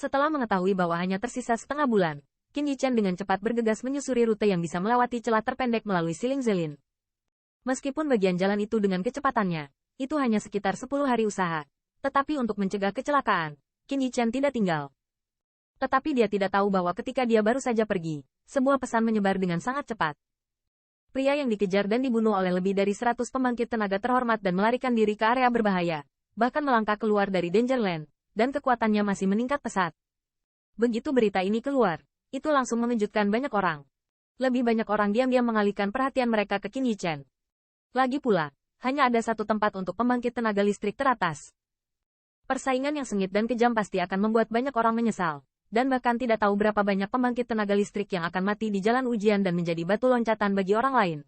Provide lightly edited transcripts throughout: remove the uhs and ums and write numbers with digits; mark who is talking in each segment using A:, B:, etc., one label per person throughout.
A: Setelah mengetahui bahwa hanya tersisa setengah bulan, Qin Yichen dengan cepat bergegas menyusuri rute yang bisa melewati celah terpendek melalui Siling Zelin. Meskipun bagian jalan itu dengan kecepatannya, itu hanya sekitar 10 hari usaha. Tetapi untuk mencegah kecelakaan, Qin Yichen tidak tinggal. Tetapi dia tidak tahu bahwa ketika dia baru saja pergi, sebuah pesan menyebar dengan sangat cepat. Pria yang dikejar dan dibunuh oleh lebih dari 100 pembangkit tenaga terhormat dan melarikan diri ke area berbahaya, bahkan melangkah keluar dari Dangerland, dan kekuatannya masih meningkat pesat. Begitu berita ini keluar, itu langsung mengejutkan banyak orang. Lebih banyak orang diam-diam mengalihkan perhatian mereka ke Qin Yichen. Lagi pula, hanya ada satu tempat untuk pembangkit tenaga listrik teratas. Persaingan yang sengit dan kejam pasti akan membuat banyak orang menyesal, dan bahkan tidak tahu berapa banyak pembangkit tenaga listrik yang akan mati di jalan ujian dan menjadi batu loncatan bagi orang lain.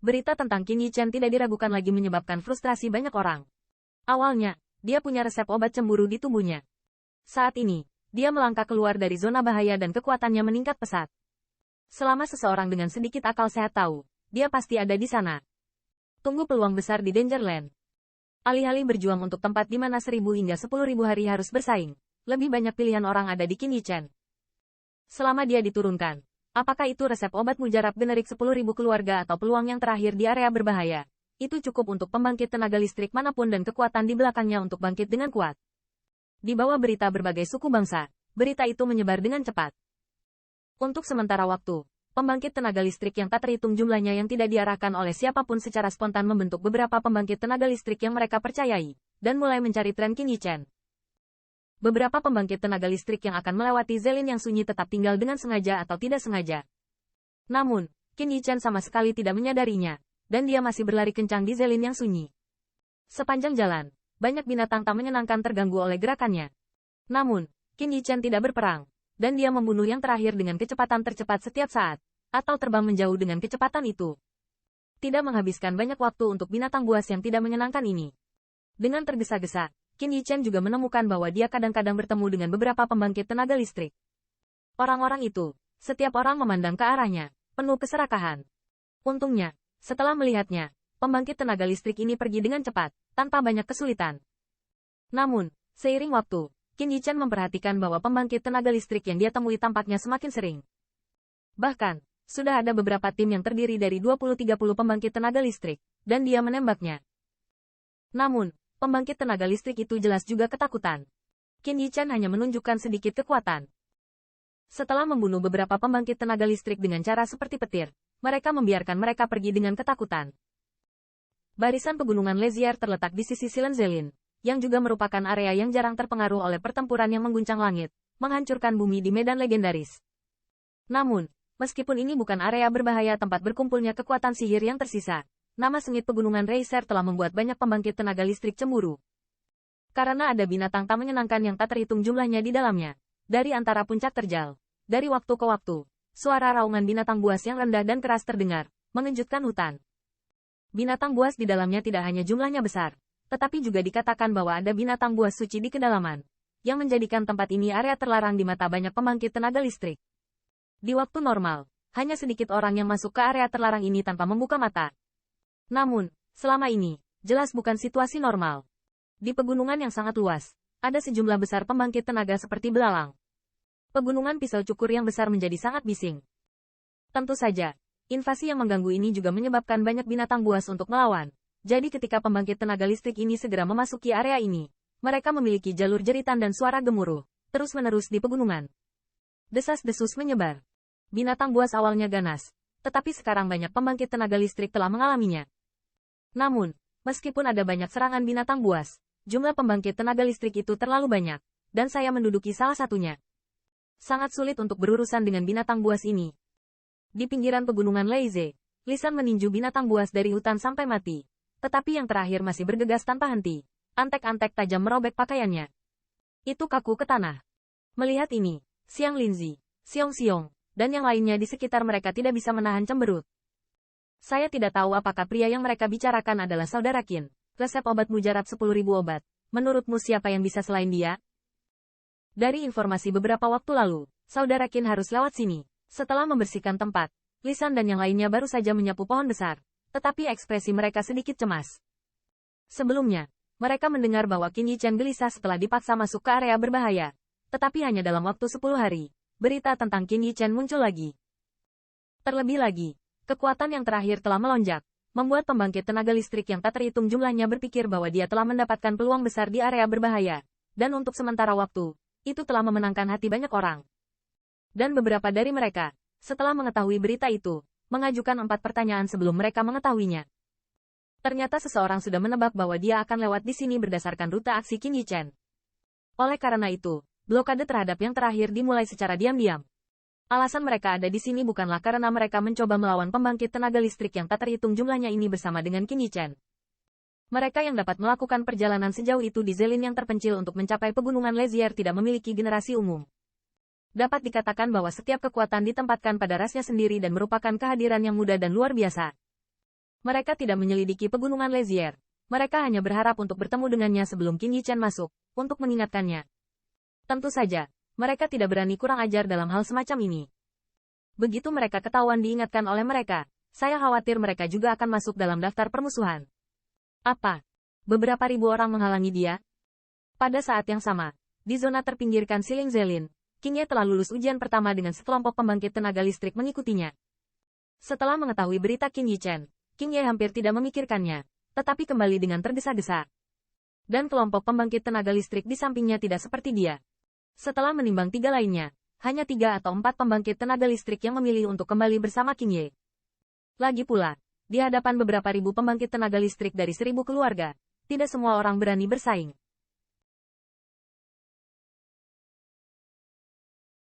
A: Berita tentang Qin Yichen tidak diragukan lagi menyebabkan frustrasi banyak orang. Awalnya, dia punya resep obat cemburu di tubuhnya. Saat ini, dia melangkah keluar dari zona bahaya dan kekuatannya meningkat pesat. Selama seseorang dengan sedikit akal sehat tahu, dia pasti ada di sana. Tunggu peluang besar di Dangerland. Alih-alih berjuang untuk tempat di mana 1000 hingga 10.000 hari harus bersaing, lebih banyak pilihan orang ada di Qin Yichen. Selama dia diturunkan, apakah itu resep obat mujarab generik 10.000 keluarga atau peluang yang terakhir di area berbahaya, itu cukup untuk pembangkit tenaga listrik manapun dan kekuatan di belakangnya untuk bangkit dengan kuat. Di bawah berita berbagai suku bangsa, berita itu menyebar dengan cepat. Untuk sementara waktu, pembangkit tenaga listrik yang tak terhitung jumlahnya yang tidak diarahkan oleh siapapun secara spontan membentuk beberapa pembangkit tenaga listrik yang mereka percayai, dan mulai mencari tren Qin Yichen. Beberapa pembangkit tenaga listrik yang akan melewati Zelin yang sunyi tetap tinggal dengan sengaja atau tidak sengaja. Namun, Qin Yichen sama sekali tidak menyadarinya, dan dia masih berlari kencang di Zelin yang sunyi. Sepanjang jalan, banyak binatang tak menyenangkan terganggu oleh gerakannya. Namun, Qin Yichen tidak berperang, dan dia membunuh yang terakhir dengan kecepatan tercepat setiap saat, atau terbang menjauh dengan kecepatan itu. Tidak menghabiskan banyak waktu untuk binatang buas yang tidak menyenangkan ini. Dengan tergesa-gesa, Qin Yichen juga menemukan bahwa dia kadang-kadang bertemu dengan beberapa pembangkit tenaga listrik. Orang-orang itu, setiap orang memandang ke arahnya, penuh keserakahan. Untungnya, setelah melihatnya, pembangkit tenaga listrik ini pergi dengan cepat, tanpa banyak kesulitan. Namun, seiring waktu, Qin Yichen memperhatikan bahwa pembangkit tenaga listrik yang dia temui tampaknya semakin sering. Bahkan, sudah ada beberapa tim yang terdiri dari 20-30 pembangkit tenaga listrik, dan dia menembaknya. Namun, pembangkit tenaga listrik itu jelas juga ketakutan. Qin Yichen hanya menunjukkan sedikit kekuatan. Setelah membunuh beberapa pembangkit tenaga listrik dengan cara seperti petir, mereka membiarkan mereka pergi dengan ketakutan. Barisan pegunungan Lezier terletak di sisi Silen Zelin, yang juga merupakan area yang jarang terpengaruh oleh pertempuran yang mengguncang langit, menghancurkan bumi di medan legendaris. Namun, meskipun ini bukan area berbahaya tempat berkumpulnya kekuatan sihir yang tersisa, nama sengit pegunungan Reiser telah membuat banyak pembangkit tenaga listrik cemburu. Karena ada binatang tak menyenangkan yang tak terhitung jumlahnya di dalamnya, dari antara puncak terjal, dari waktu ke waktu, suara raungan binatang buas yang rendah dan keras terdengar, mengejutkan hutan. Binatang buas di dalamnya tidak hanya jumlahnya besar, tetapi juga dikatakan bahwa ada binatang buas suci di kedalaman, yang menjadikan tempat ini area terlarang di mata banyak pembangkit tenaga listrik. Di waktu normal, hanya sedikit orang yang masuk ke area terlarang ini tanpa membuka mata. Namun, selama ini, jelas bukan situasi normal. Di pegunungan yang sangat luas, ada sejumlah besar pembangkit tenaga seperti belalang. Pegunungan pisau cukur yang besar menjadi sangat bising. Tentu saja, invasi yang mengganggu ini juga menyebabkan banyak binatang buas untuk melawan. Jadi ketika pembangkit tenaga listrik ini segera memasuki area ini, mereka memiliki jalur jeritan dan suara gemuruh, terus-menerus di pegunungan. Desas-desus menyebar. Binatang buas awalnya ganas, tetapi sekarang banyak pembangkit tenaga listrik telah mengalaminya. Namun, meskipun ada banyak serangan binatang buas, jumlah pembangkit tenaga listrik itu terlalu banyak, dan saya menduduki salah satunya. Sangat sulit untuk berurusan dengan binatang buas ini. Di pinggiran pegunungan Leize, Lisan meninju binatang buas dari hutan sampai mati. Tetapi yang terakhir masih bergegas tanpa henti. Antek-antek tajam merobek pakaiannya. Itu kaku ke tanah. Melihat ini, Xiang Linzi, Xiong Xiong, dan yang lainnya di sekitar mereka tidak bisa menahan cemberut. Saya tidak tahu apakah pria yang mereka bicarakan adalah saudara Qin. Resep obat mujarab 10.000 obat. Menurutmu siapa yang bisa selain dia? Dari informasi beberapa waktu lalu, saudara Qin harus lewat sini. Setelah membersihkan tempat, Lisan dan yang lainnya baru saja menyapu pohon besar. Tetapi ekspresi mereka sedikit cemas. Sebelumnya, mereka mendengar bahwa Qin Yichen gelisah setelah dipaksa masuk ke area berbahaya. Tetapi hanya dalam waktu 10 hari, berita tentang Qin Yichen muncul lagi. Terlebih lagi, kekuatan yang terakhir telah melonjak, membuat pembangkit tenaga listrik yang tak terhitung jumlahnya berpikir bahwa dia telah mendapatkan peluang besar di area berbahaya, dan untuk sementara waktu, itu telah memenangkan hati banyak orang. Dan beberapa dari mereka, setelah mengetahui berita itu, mengajukan 4 pertanyaan sebelum mereka mengetahuinya. Ternyata seseorang sudah menebak bahwa dia akan lewat di sini berdasarkan rute aksi Qin Yichen. Oleh karena itu, blokade terhadap yang terakhir dimulai secara diam-diam. Alasan mereka ada di sini bukanlah karena mereka mencoba melawan pembangkit tenaga listrik yang tak terhitung jumlahnya ini bersama dengan Qin Yichen. Mereka yang dapat melakukan perjalanan sejauh itu di Zelin yang terpencil untuk mencapai pegunungan Lezier tidak memiliki generasi umum. Dapat dikatakan bahwa setiap kekuatan ditempatkan pada rasnya sendiri dan merupakan kehadiran yang mudah dan luar biasa. Mereka tidak menyelidiki pegunungan Lezier. Mereka hanya berharap untuk bertemu dengannya sebelum Qin Yichen masuk, untuk mengingatkannya. Tentu saja, mereka tidak berani kurang ajar dalam hal semacam ini. Begitu mereka ketahuan diingatkan oleh mereka, saya khawatir mereka juga akan masuk dalam daftar permusuhan. Apa? Beberapa ribu orang menghalangi dia? Pada saat yang sama, di zona terpinggirkan Siling Zelin, Qin Ye telah lulus ujian pertama dengan sekelompok pembangkit tenaga listrik mengikutinya. Setelah mengetahui berita Qin Yichen, Qin Ye hampir tidak memikirkannya, tetapi kembali dengan tergesa-gesa. Dan kelompok pembangkit tenaga listrik di sampingnya tidak seperti dia. Setelah menimbang 3 lainnya, hanya 3 atau 4 pembangkit tenaga listrik yang memilih untuk kembali bersama Qin Ye. Lagi pula, di hadapan beberapa ribu pembangkit tenaga listrik dari 1000 keluarga, tidak semua orang berani bersaing.